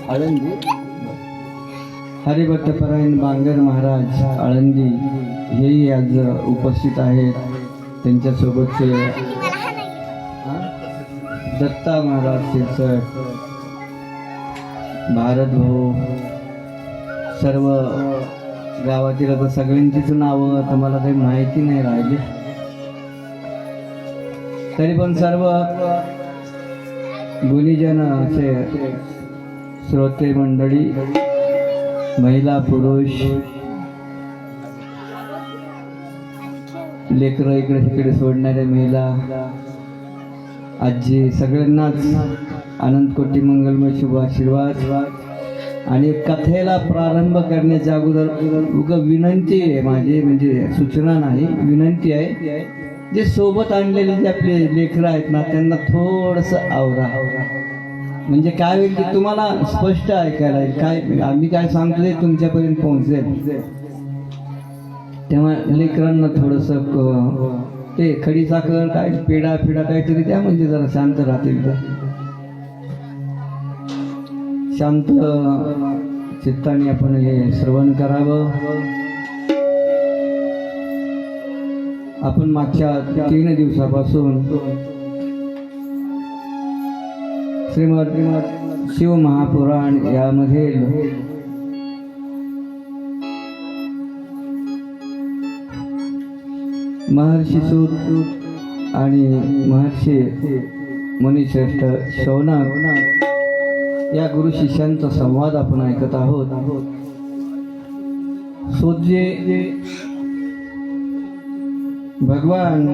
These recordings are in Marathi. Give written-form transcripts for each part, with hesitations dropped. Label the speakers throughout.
Speaker 1: आळंदी हरिभक्तपरायण बांगर महाराज आळंदी हेही आज उपस्थित आहेत. त्यांच्यासोबतचे दत्ता महाराज शिरसट, भारत भाऊ, सर्व गावातील आता सगळ्यांचीच नावं आता मला काही माहिती नाही राहिली, तरी पण सर्व गुणीजन असे श्रोते मंडळी, महिला पुरुष, लेकरं इकडे तिकडे सोडणाऱ्या महिला, आजी, सगळ्यांनाच अनंत कोटी मंगलमय शुभ आशीर्वाद. आणि कथेला प्रारंभ करण्याच्या अगोदर विनंती आहे माझी, म्हणजे सूचना नाही, विनंती आहे. जे सोबत आणलेले जे आपले लेकरं आहेत ना, त्यांना थोडंसं आवरा. म्हणजे काय होईल की तुम्हाला स्पष्ट ऐकायला येईल, काय आम्ही काय सांगतो ते तुमच्यापर्यंत पोहोचेल. तेव्हा लेकरांना थोडंसं ते खडी साखर काय पेढा काहीतरी द्या, म्हणजे जरा शांत राहतील. ते शांत चित्ताने आपण हे श्रवण करावं. आपण मागच्या 3 दिवसापासून श्रीमद शिव महापुराण यामध्ये महर्षी सूत आणि महर्षी मुनिश्रेष्ठ शौनक या गुरु शिष्यांचा संवाद आपण ऐकत आहोत. सूतजी भगवान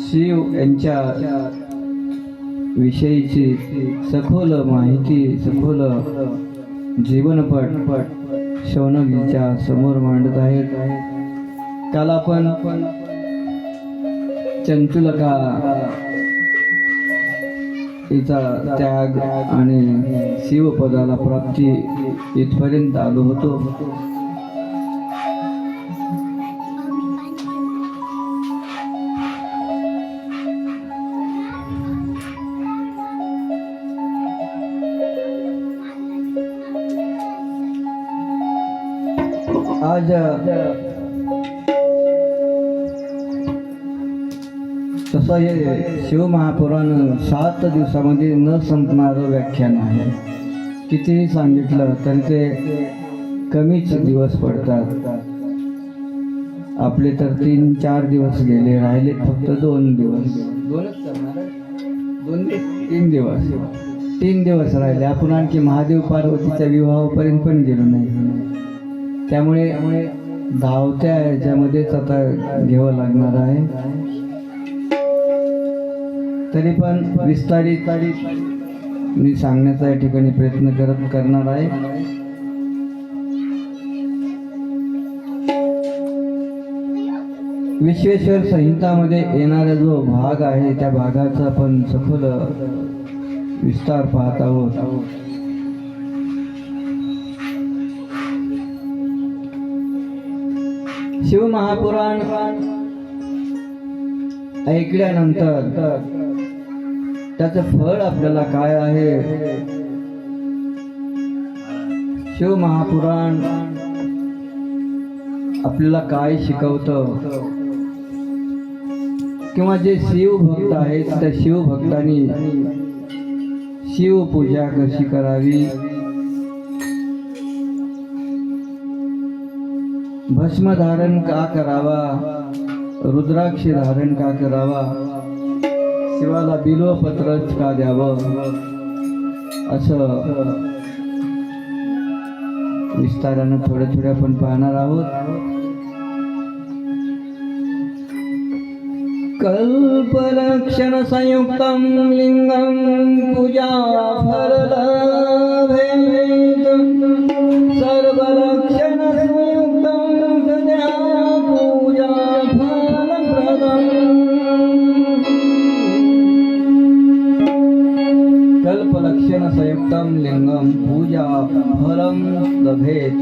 Speaker 1: शिव यांच्या विषयीची सखोल माहिती, सखोल जीवनपट शौनकजीच्या समोर मांडत आहेत. काल आपण चंचुलका हिचा त्याग आणि शिवपदाला प्राप्ती इथपर्यंत आलो होतो. आज तसं हे शिवमहापुराण 7 दिवसामध्ये न संपणारं व्याख्यान आहे. कितीही सांगितलं तरी ते कमीच दिवस पडतात. आपले तर 3-4 दिवस गेले, राहिले फक्त 2 दिवस. 3 दिवस राहिले. आपण आणखी महादेव पार्वतीच्या विवाहापर्यंत पण गेलो नाही. त्यामुळे धावत्या ह्याच्यामध्येच आता घ्यावं लागणार आहे. तरी पण विस्तारित मी सांगण्याचा या ठिकाणी प्रयत्न करणार आहे. विश्वेश्वर संहितामध्ये येणारा जो भाग आहे त्या भागाचा आपण सखोल विस्तार पाहत आहोत. शिव महापुराण ऐकल्यानंतर त्याचं फळ आपल्याला काय आहे, शिव महापुराण आपल्याला काय शिकवतं, किंवा जे शिवभक्त आहेत त्या शिवभक्तांनी शिवपूजा कशी करावी, भस्म धारण का करावा, रुद्राक्ष धारण का करावा, शिवाला बिल्वपत्रच का द्यावं, असं विस्तारानं थोडे आपण पाहणार आहोत. कल्पलक्षण संयुक्तं लिंगं पूजा फललभे सर्वलक्षण संयुक्तं सदा पूजा फलप्रदम्. कल्पलक्षण संयुक्तं लिंगं पूजा फलं लभेत.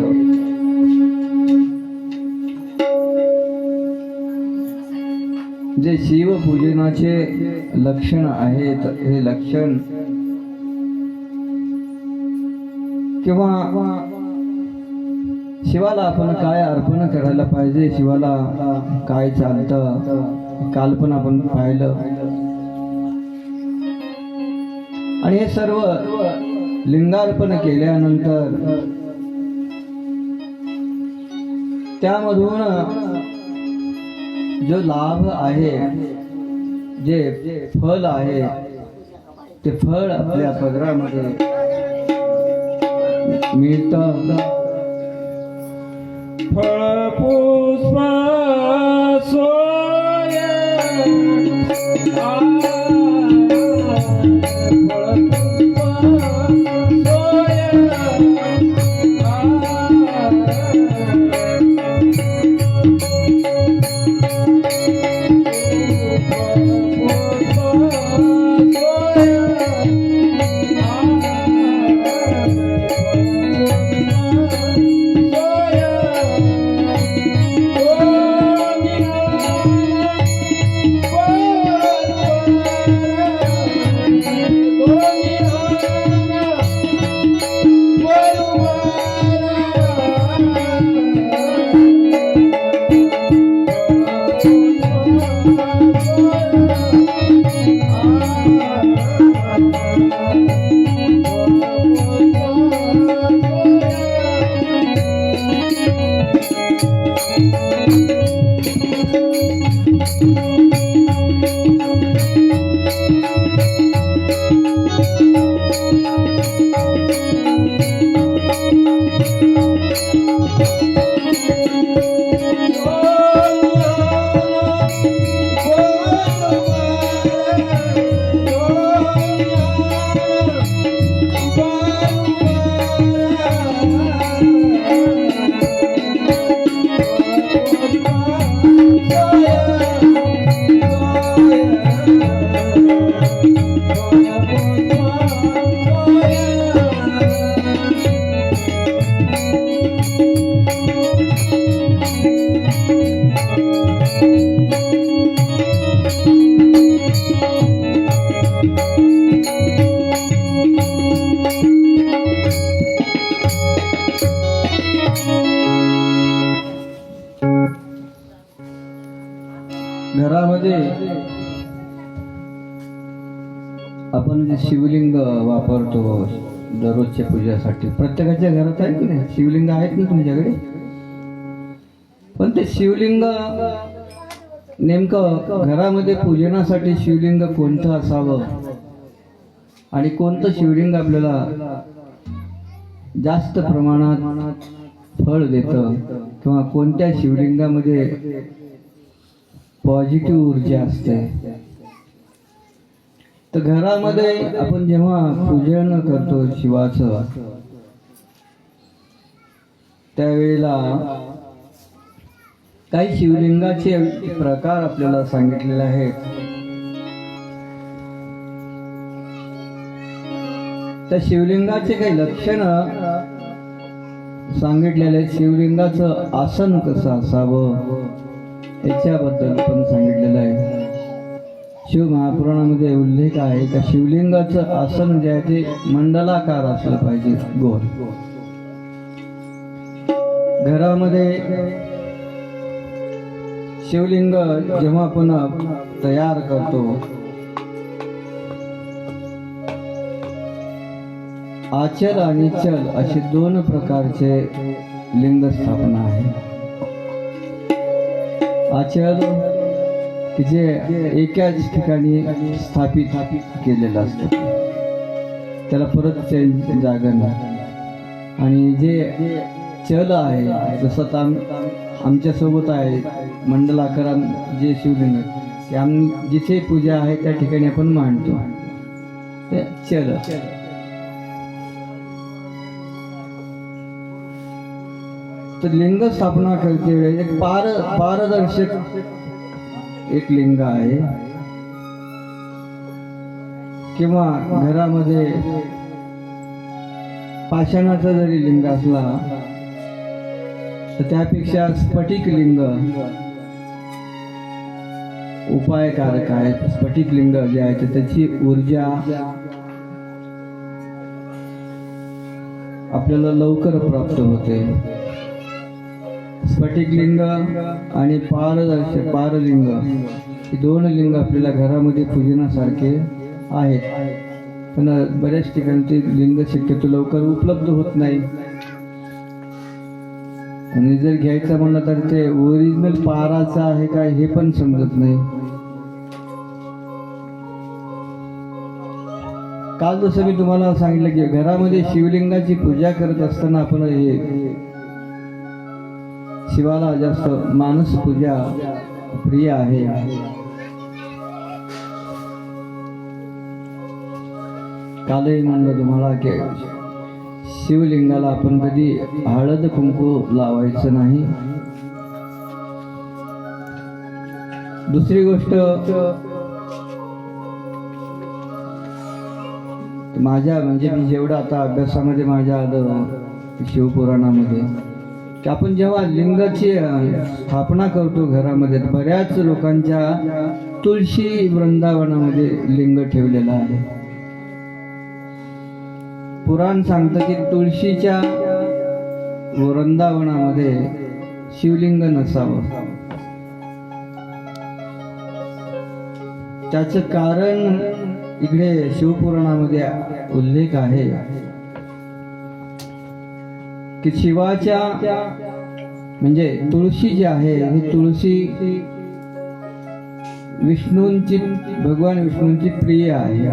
Speaker 1: जे शिवपूजनाचे लक्षण आहेत, हे लक्षण किंवा शिवाला आपण काय अर्पण करायला पाहिजे, शिवाला काय चालतं, काल पण आपण पाहिलं. आणि हे सर्व लिंगार्पण केल्यानंतर त्यामधून जो लाभ आहे, जे फल आहे, ते फळ आपल्या पदरामध्ये मिळतं.
Speaker 2: फळ पुष्प सोय
Speaker 1: घरामध्ये आपण जे शिवलिंग वापरतो दररोजच्या पूजेसाठी, प्रत्येकाच्या घरात आहे की नाही शिवलिंग आहेत ना तुमच्याकडे. पण ते शिवलिंग नेमकं घरामध्ये पूजनासाठी शिवलिंग कोणतं असावं आणि कोणतं शिवलिंग आपल्याला जास्त प्रमाणात फळ देतं किंवा कोणत्या शिवलिंगामध्ये पॉझिटिव्ह ऊर्जा असते. तर घरामध्ये आपण जेव्हा पूजन करतो शिवाचं, त्यावेळेला काही शिवलिंगाचे प्रकार आपल्याला सांगितलेले आहेत. त्या शिवलिंगाचे काही लक्षण सांगितलेले आहेत. शिवलिंगाचं आसन कसं असावं याच्याबद्दल पण सांगितलेलं आहे. शिव महापुराणामध्ये उल्लेख आहे का शिवलिंगाचं आसन जे आहे ते मंडलाकार असलं पाहिजे, गोल. घरामध्ये शिवलिंग जेव्हा आपण तयार करतो, आचल आणि चल असे दोन प्रकारचे लिंग स्थापना आहे. आचल की जे एकाच ठिकाणी स्थापित केलेलं असतं, त्याला परत चेंज जागा नाही. आणि जे चल आहे, जसं आमच्या सोबत आहे मंडलाकार जे शिवलिंग ते जिथे पूजा आहे त्या ठिकाणी आपण मांडतो, ते चल. तर लिंग स्थापना करते वेळेस एक पारदर्शक एक लिंग आहे. किंवा घरामध्ये पाषाणाचा जरी लिंग असला तर त्यापेक्षा स्फटिक लिंग उपायकारक आहे. स्फटिक लिंग जे आहे तर त्याची ऊर्जा आपल्याला लवकर प्राप्त होते. स्फटिक लिंग आणि पारलिंग ही दोन लिंग आपल्याला घरामध्ये पूजनासारखे आहेत, पण बऱ्याच ठिकाणी ते लिंग शक्यतो लवकर उपलब्ध होत नाही. आणि जर घ्यायचं म्हणलं तर ते ओरिजिनल पाराचं आहे काय हे पण समजत नाही. काल जसं मी तुम्हाला सांगितलं की घरामध्ये शिवलिंगाची पूजा करत असताना आपण हे शिवाला जास्त मानस पूजा प्रिय आहे. कालही म्हणलं तुम्हाला की शिवलिंगाला आपण कधी हळद कुंकू लावायचं नाही. दुसरी गोष्ट, माझ्या म्हणजे मी जेवढं आता अभ्यासामध्ये माझ्या आलं शिवपुराणामध्ये की आपण जेव्हा लिंगाची स्थापना करतो घरामध्ये, बऱ्याच लोकांच्या तुळशी वृंदावनामध्ये लिंग ठेवलेलं आहे. पुराण सांगतं की तुळशीच्या वृंदावनामध्ये शिवलिंग नसावं. त्याचं कारण इकडे शिवपुराणामध्ये उल्लेख आहे की शिवाच्या म्हणजे तुळशी जी आहे ही तुळशी भगवान विष्णूंची प्रिय आहे.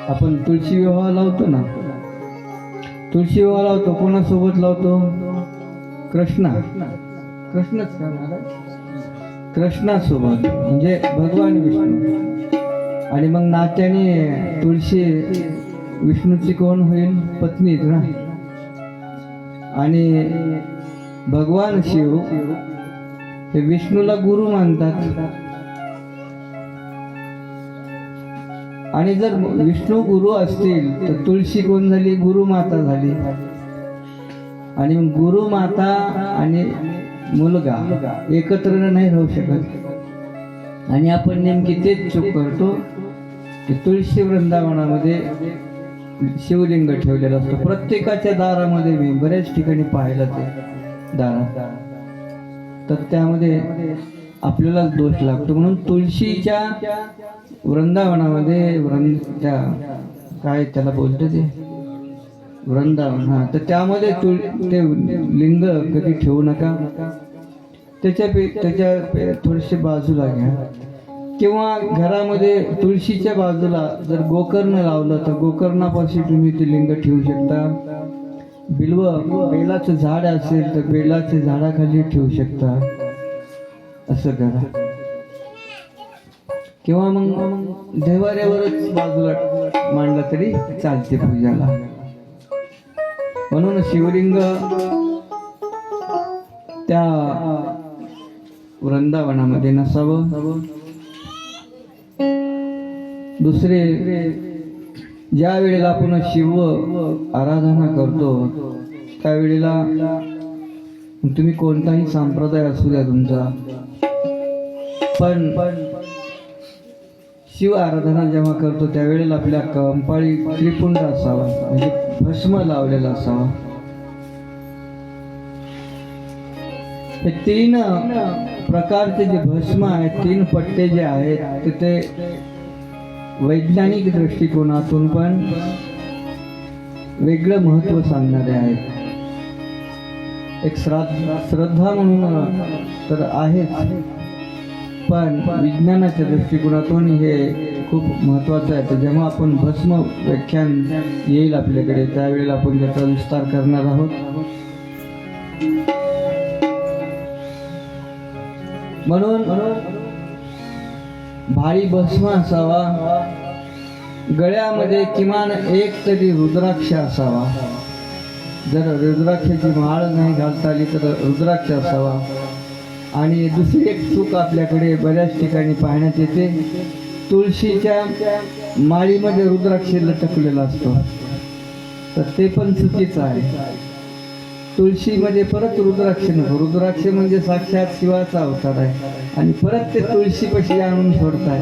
Speaker 1: आपण तुळशी विवाह लावतो ना, तुळशी विवाह लावतो कोणासोबत लावतो? कृष्णच करणार, कृष्णासोबत म्हणजे भगवान विष्णू. आणि मग नात्याने तुळशी विष्णूची कोण होईल? पत्नीच ना. आणि भगवान शिव हे विष्णूला गुरु मानतात. आणि जर विष्णू गुरु असतील तर तुळशी कोण झाली? गुरुमाता झाली. आणि गुरुमाता आणि मुलगा एकत्र नाही राहू शकत. आणि आपण नेमकी तेच चूक करतो की तुळशी वृंदावनामध्ये शिवलिंग ठेवलेलं असतं. प्रत्येकाच्या दारामध्ये मी बऱ्याच ठिकाणी पाहिलं ते दारात, तर त्यामध्ये आपल्याला दोष लागतो. म्हणून तुळशीच्या वृंदावनामध्ये त्या काय त्याला बोलते ते वृंदावन, तर त्यामध्ये ते लिंग कधी ठेवू नका. त्याच्या थोडेसे बाजूला घ्या. किंवा घरामध्ये तुळशीच्या बाजूला जर गोकर्ण लावलं तर गोकर्णापाशी तुम्ही ते लिंग ठेवू शकता. बेलाचं झाड असेल तर बेलाच्या झाडाखाली ठेवू शकता. असं करा. किंवा मग देवाऱ्यावरच बाजूला मांडला तरी चालते पूजाला. म्हणून शिवलिंग त्या वृंदावनामध्ये नसावं. दुसरे, ज्या वेळेला आपण शिव आराधना करतो त्यावेळेला तुम्ही कोणताही संप्रदाय असू द्या तुमचा, पण शिव आराधना जेव्हा करतो त्यावेळेला आपल्या कंपाळी त्रिपुंड असावा, म्हणजे भस्म लावलेला असावा. हे 3 प्रकारचे जे भस्म आहेत, 3 पट्टे जे आहेत ते वैज्ञानिक दृष्टिकोनातून पण वेगळं महत्व सांगणारे आहेत. एक श्रद्धा म्हणून तर आहेच, पण विज्ञानाच्या दृष्टिकोनातून हे खूप महत्वाचं आहे. तर जेव्हा आपण भस्म व्याख्यान येईल आपल्याकडे त्यावेळेला आपण त्याचा विस्तार करणार आहोत. म्हणून भारी भस्म असावा. गळ्यामध्ये किमान एक तरी रुद्राक्ष असावा. जर रुद्राक्षाची माळ नाही घालता आली तर रुद्राक्ष असावा. आणि दुसरी एक चूक आपल्याकडे बऱ्याच ठिकाणी पाहण्यात येते, तुळशीच्या माळीमध्ये रुद्राक्ष लटकलेला असतो, तर ते पण चुकीचं आहे. तुळशीमध्ये परत रुद्राक्ष नको. रुद्राक्ष म्हणजे साक्षात शिवाचा अवतार आहे. आणि परत ते तुळशीपाशी आणून सोडताय.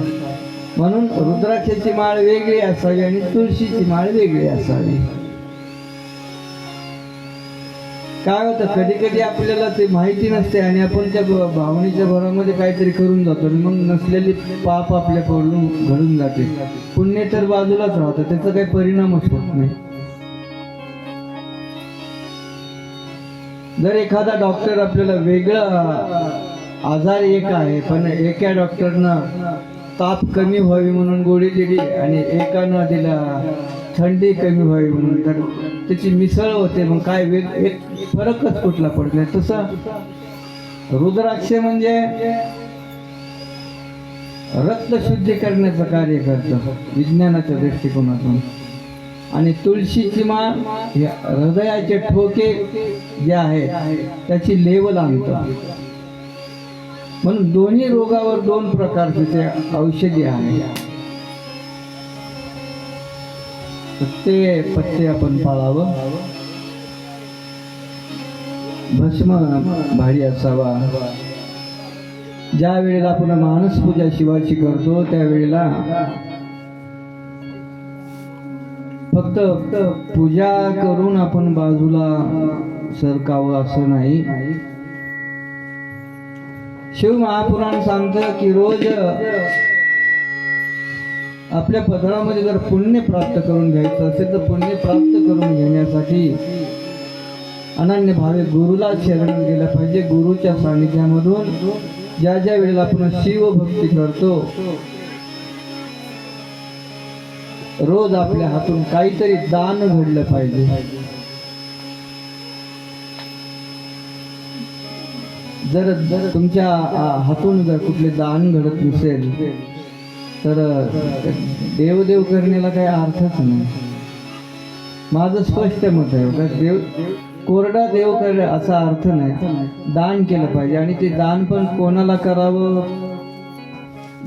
Speaker 1: म्हणून रुद्राक्षाची माळ वेगळी असावी आणि तुळशीची माळ वेगळी असावी. काय होतं कधी कधी आपल्याला ते माहिती नसते आणि आपण त्या भावनेच्या भरामध्ये काहीतरी करून जातो आणि मग नसलेली पाप आपल्याकडून घडून जाते. पुण्य तर बाजूलाच राहतं, त्याचा काही परिणामच होत नाही. जर एखादा डॉक्टर आपल्याला वेगळं आजार एक आहे पण एका डॉक्टरनं ताप कमी व्हावी म्हणून गोळी दिली आणि एकानं दिला थंडी कमी व्हावी म्हणून, तर त्याची मिसळ होते. मग काय एक फरकच कुठला पडत नाही. तसं रुद्राक्ष म्हणजे रक्त शुद्धी करण्याचं कार्य करतं विज्ञानाच्या दृष्टिकोनातून. आणि तुळशीची माळ हे हृदयाचे ठोके जे आहेत त्याची लेवल आणतं. म्हणून दोन्ही रोगावर दोन प्रकारचे ते औषधी आहे. ते पत्ते आपण पाळावं. भस्म भारी असावा. ज्या वेळेला आपण मानस पूजा शिवाची करतो त्यावेळेला फक्त पूजा करून आपण बाजूला सरकावं असं नाही. शिव महापुराण सांगतं की रोज आपल्या पदरामध्ये जर पुण्य प्राप्त करून घ्यायचं असेल तर पुण्य प्राप्त करून घेण्यासाठी अनन्य भावे गुरुला शरण गेलं पाहिजे. गुरुच्या सानिध्यामधून ज्या ज्या वेळेला आपण शिवभक्ती करतो रोज आपल्या हातून काहीतरी दान घडलं पाहिजे. जर तुमच्या हातून जर कुठले दान घडत नसेल तर देवदेव करण्याला काही अर्थच नाही. माझं स्पष्ट मत आहे का देव कोरडा देव कर असा अर्थ नाही. दान केलं पाहिजे आणि ते दान पण कोणाला करावं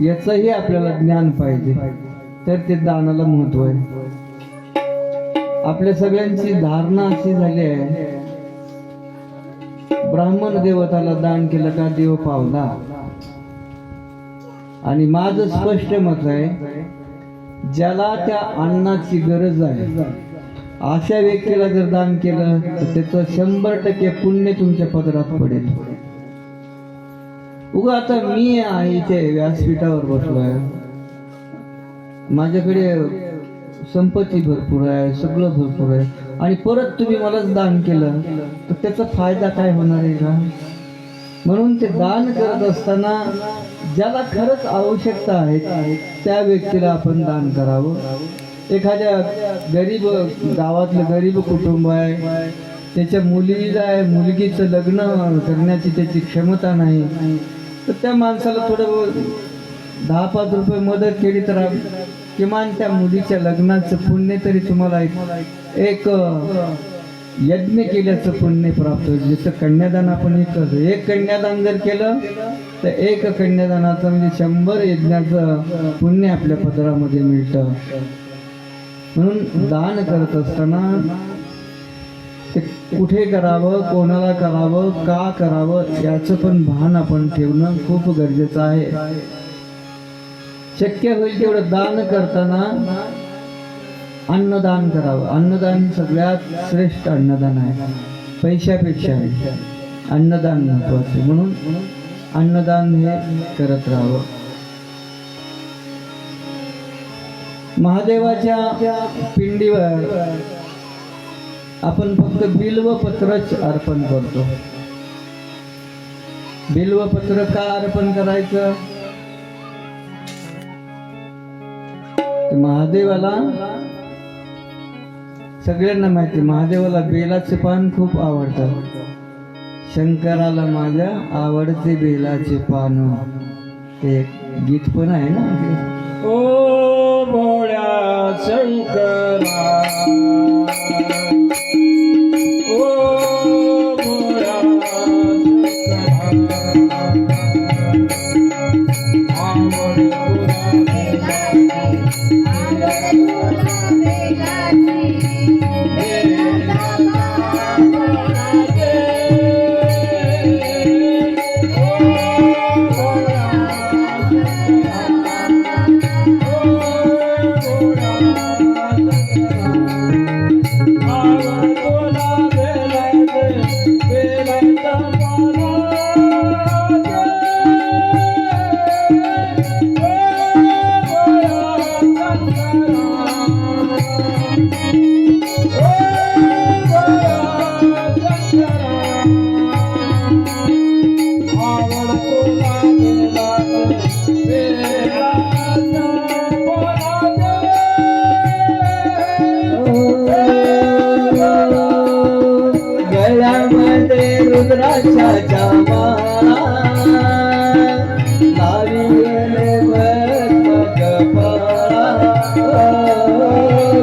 Speaker 1: याचंही आपल्याला ज्ञान पाहिजे, तर ते दानाला महत्व आहे. आपल्या सगळ्यांची धारणा अशी झाली आहे ब्राह्मण देवताला दान केलं का देव पावला. आणि माझं स्पष्ट मत आहे ज्याला त्या अन्नाची गरज आहे अशा व्यक्तीला जर दान केलं तर त्याचं 100% पुण्य तुमच्या पदरात पडेल. उगा आता मी आहे इथे व्यासपीठावर बसलोय, माझ्याकडे संपत्ती भरपूर आहे, सगळं भरपूर आहे आणि परत तुम्ही मलाच दान केलं तर त्याचा फायदा काय होणार आहे का? म्हणून ते दान करत असताना ज्याला खरंच आवश्यकता आहे त्या व्यक्तीला आपण दान करावं. एखाद्या गरीब गावातलं गरीब कुटुंब आहे, त्याच्या मुलगीचं लग्न करण्याची त्याची क्षमता नाही, तर त्या माणसाला थोडं 10-5 रुपये मदत केली तर किमान त्या मुलीच्या लग्नाचं पुण्य तरी तुम्हाला एक यज्ञ केल्याचं पुण्य प्राप्त होईल. जसं कन्यादान आपण एक कन्यादान जर केलं तर एक कन्यादानाचं म्हणजे 100 यज्ञाचं पुण्य आपल्या पदरामध्ये मिळतं. म्हणून दान करत असताना ते कुठे करावं, कोणाला करावं, का करावं याचं पण भान आपण ठेवणं खूप गरजेचं आहे. शक्य होईल तेवढं दान करताना अन्नदान करावं. अन्नदान सगळ्यात श्रेष्ठ अन्नदान आहे, पैशापेक्षा अन्नदान महत्वाचे. म्हणून अन्नदान हे करत राहावं. महादेवाच्या पिंडीवर आपण फक्त बिल्वपत्रच अर्पण करतो. बिल्वपत्र का अर्पण करायचं? महादेवाला सगळ्यांना माहिती, महादेवाला बेलाचे पान खूप आवडतं. शंकराला माझ्या आवडते बेलाचे पान, ते गीत पण आहे ना.
Speaker 2: ओ भोळ्या शंकरा, ओ भोळ्या शंकरा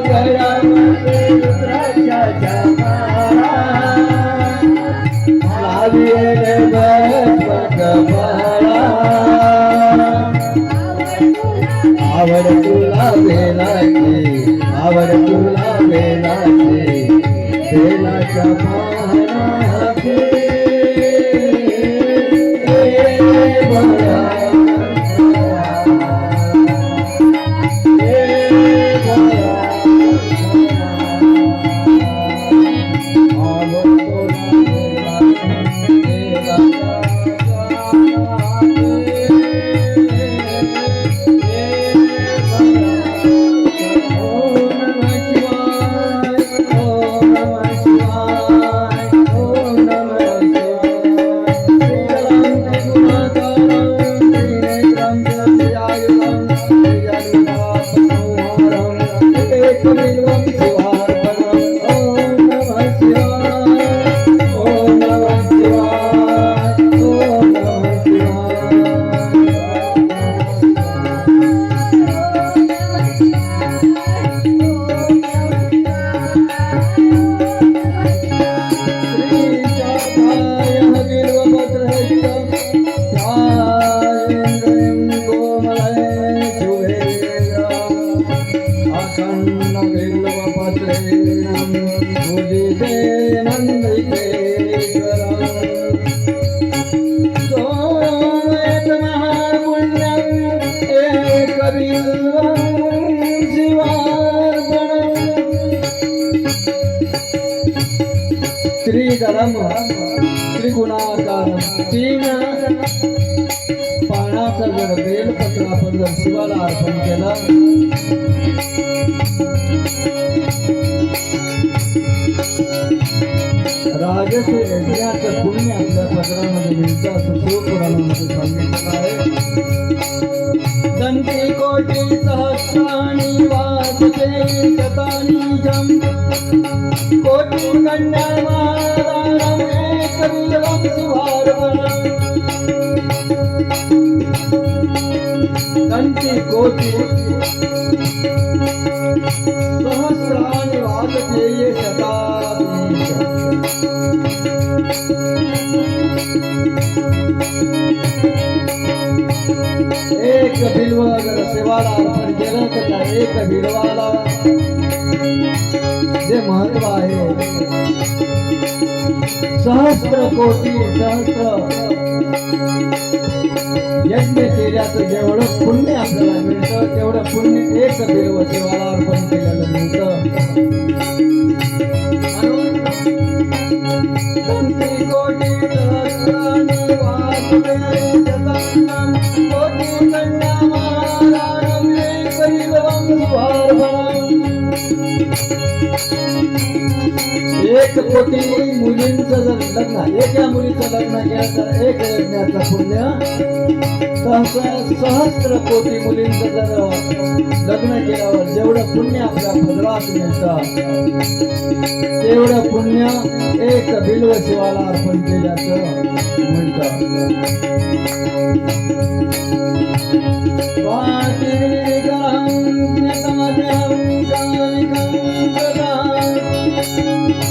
Speaker 1: गळ्यामध्ये रुद्राक्षाच्या माळा लाविले बसवत बाळा आवड तुला बेलाची आवड तुला बेलाची बेलाच्या पानाची श्रीधरम त्रिगुणाकारम तीन पानाचं जर बेलपत्र आपण जर शिवाला अर्पण केलं राजस यज्ञाचं पुण्य आपल्या पत्रामध्ये मिळतं असं शिवपुराणामध्ये सांगितलं आहे. दंती कोटी सहस्राणी वासते शतानी जम कोटी कन्यामादानम एकविलवं शिवार्पणम्. दंती कोटी सहस्राणी वासते शतानी जम. एक बिल्व जर शिवाला अर्पण केलं तर त्या एक बिल्वाला जे महत्व आहे सहस्त्र कोटी सहस्त्र यज्ञ केल्याचं जेवढं पुण्य आपल्याला मिळतं तेवढं पुण्य एक बिल्व शिवाला अर्पण केलेलं मिळतं. दंती कोटी सहस्राणी वासुते शतानां कोटी कन्यामादानम् एकविलवं शिवार्पणम्. एक कोटी मुलींचं जर लग्न एका मुलीचं लग्न केलं तर एक यज्ञाचं पुण्य सहस्त्र कोटी मुलींचं जर लग्न केल्यावर जेवढं पुण्य आपल्या पदरात मिळतं तेवढं पुण्य एक बिल्व शिवाला अर्पण केल्याचं मिळतं.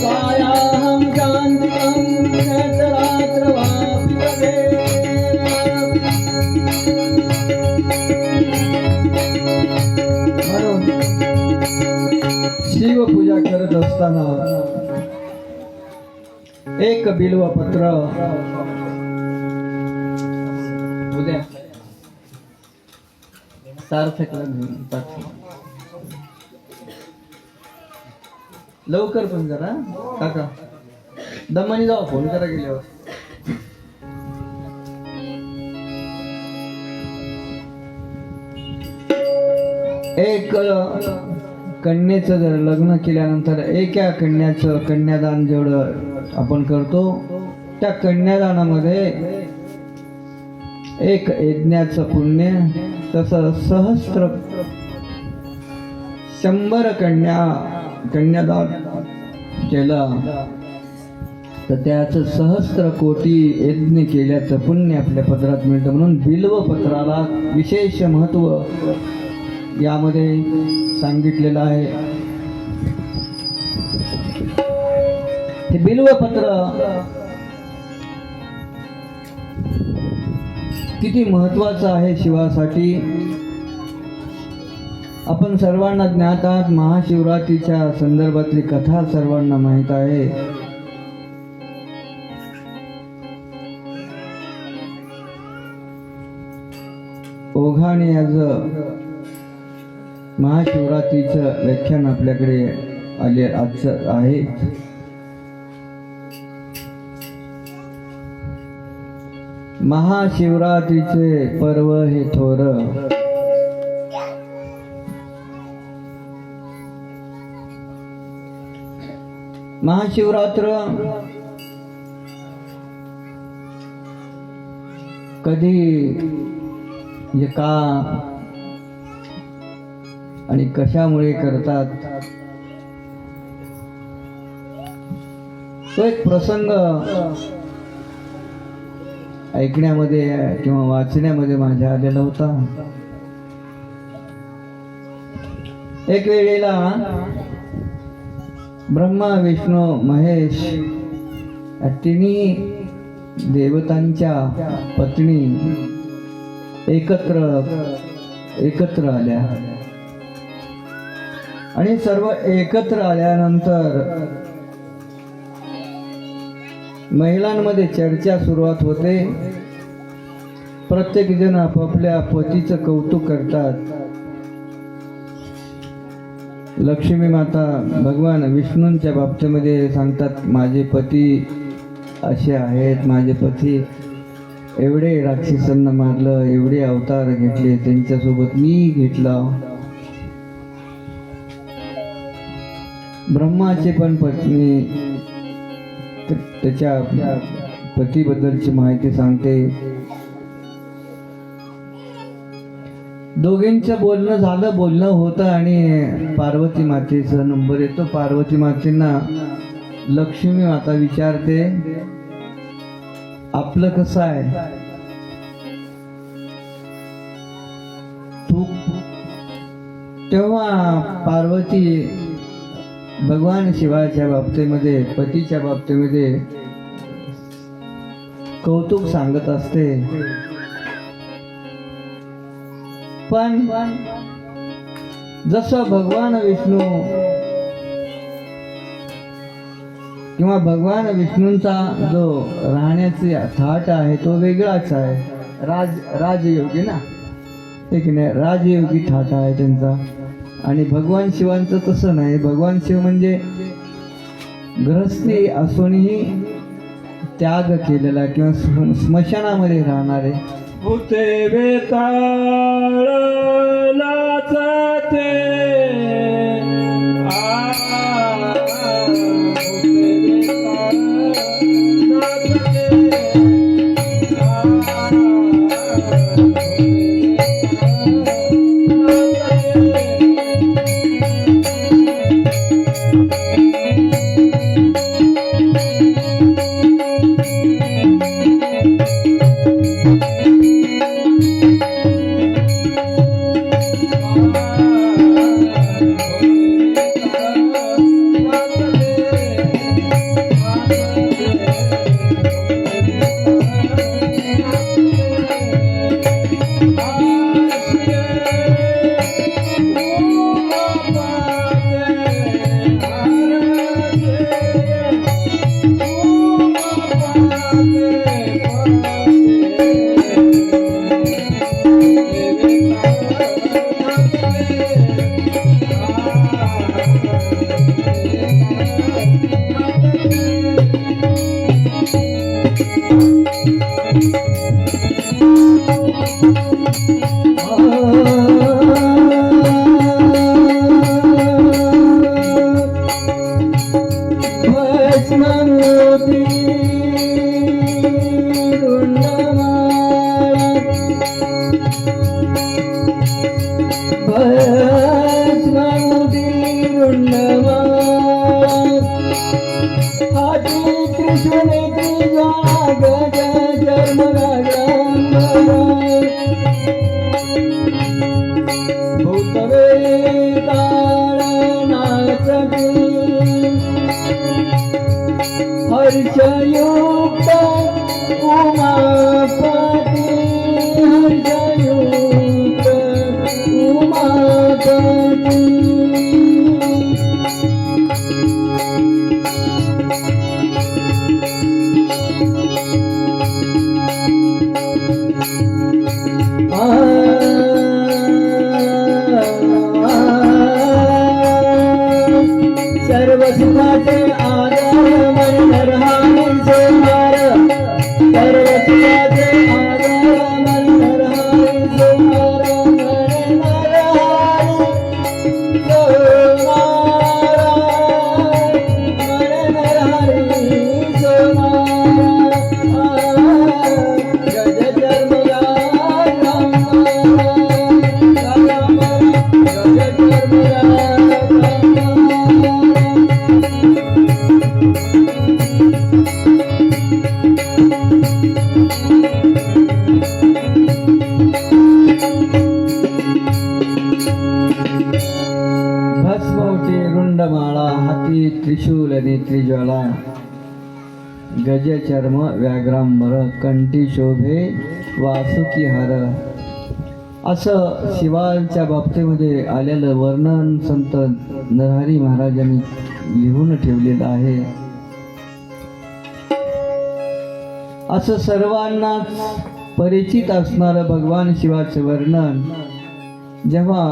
Speaker 1: कायाहं शान्तिकं नेत्ररात्रवापि म्हणून शिवपूजा करत असताना एक बिल्वपत्र उद्या सार्थकला घेऊन पाठवा लवकर पण जरा काका दमानी जाऊ फोन करा गेल्यावर. एक कन्येचं जर लग्न केल्यानंतर एका कन्याचं कन्यादान जेवढं आपण करतो त्या कन्यादानामध्ये एक यज्ञाचं पुण्य तसं सहस्त्र 100 कन्यादान केलं तर त्याचं सहस्त्र कोटी यज्ञ केल्याचं पुण्य आपल्या पत्रात मिळतं. म्हणून बिल्व पत्राला विशेष महत्व यामध्ये सांगितलेलं आहे. हे बिल्वपत्र किती महत्वाचं आहे शिवासाठी आपण सर्वांना ज्ञात आहात. महाशिवरात्रीच्या संदर्भातली कथा सर्वांना माहीत आहे. ओघाने आज महाशिवरात्रीचं व्याख्यान आपल्याकडे आजचं आहे. महाशिवरात्रीचे पर्व हे थोर, महाशिवरात्र कधी म्हणजे का आणि कशामुळे करतात तो एक प्रसंग ऐकण्यामध्ये किंवा वाचण्यामध्ये माझ्या आलेला होता. एक वेळेला ब्रह्मा विष्णू महेश तिन्ही देवतांच्या पत्नी एकत्र आल्या आणि सर्व एकत्र आल्यानंतर महिलांमध्ये चर्चा सुरुवात होते. प्रत्येक जण आपापल्या पतीचं कौतुक करतात. लक्ष्मी माता भगवान विष्णूंच्या बाबतीमध्ये सांगतात, माझे पती असे आहेत, माझे पती एवढे राक्षसांना मारलं, एवढे अवतार घेतले, त्यांच्यासोबत मी घेतला. ब्रह्माचे पण पत्नी त्याच्या पतीबद्दलची माहिती सांगते. दोघींचं बोलणं होतं आणि पार्वती मातेचा नंबर येतो. पार्वती मातेंना लक्ष्मी माता विचारते, आपलं कसं आहे? तू तेव्हा पार्वती भगवान शिवाच्या बाबतीमध्ये पतीच्या बाबतीमध्ये कौतुक सांगत असते. पण जसं भगवान विष्णू किंवा भगवान विष्णूंचा जो राहण्याचा थाट आहे तो वेगळाच आहे. राजयोगी ना, ठीक नाही, राजयोगी थाट आहे त्यांचा. आणि भगवान शिवांचं तसं नाही. भगवान शिव म्हणजे गृहस्थी असूनही त्याग केलेला किंवा स्मशानामध्ये राहणारे.
Speaker 2: भूते बेताळ नाचते
Speaker 1: वेताळ नाचती हर्षयुक्त उमापती हर्षयुक्त उमापती सर्व सुखाचे आधार मन नरहारी सोनार सर्व सुखाचे आधार मन नरहारी सोनार मन नरहारी भस्मवती रुंडमाळा हाती त्रिशूल नेत्रिज्वाला गज चर्म व्याघ्रांबर कंठी शोभे वासुकी हार असं शिवाच्या बाबतीमध्ये आलेलं वर्णन संत नरहरी महाराजांनी लिहून ठेवलेलं आहे. असं सर्वांनाच परिचित असणारं भगवान शिवाचे वर्णन जेव्हा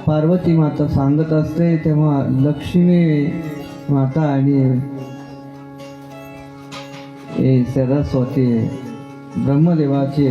Speaker 1: पार्वती माता सांगत असते तेव्हा लक्ष्मी माता आणि सरस्वती ब्रह्मदेवाचे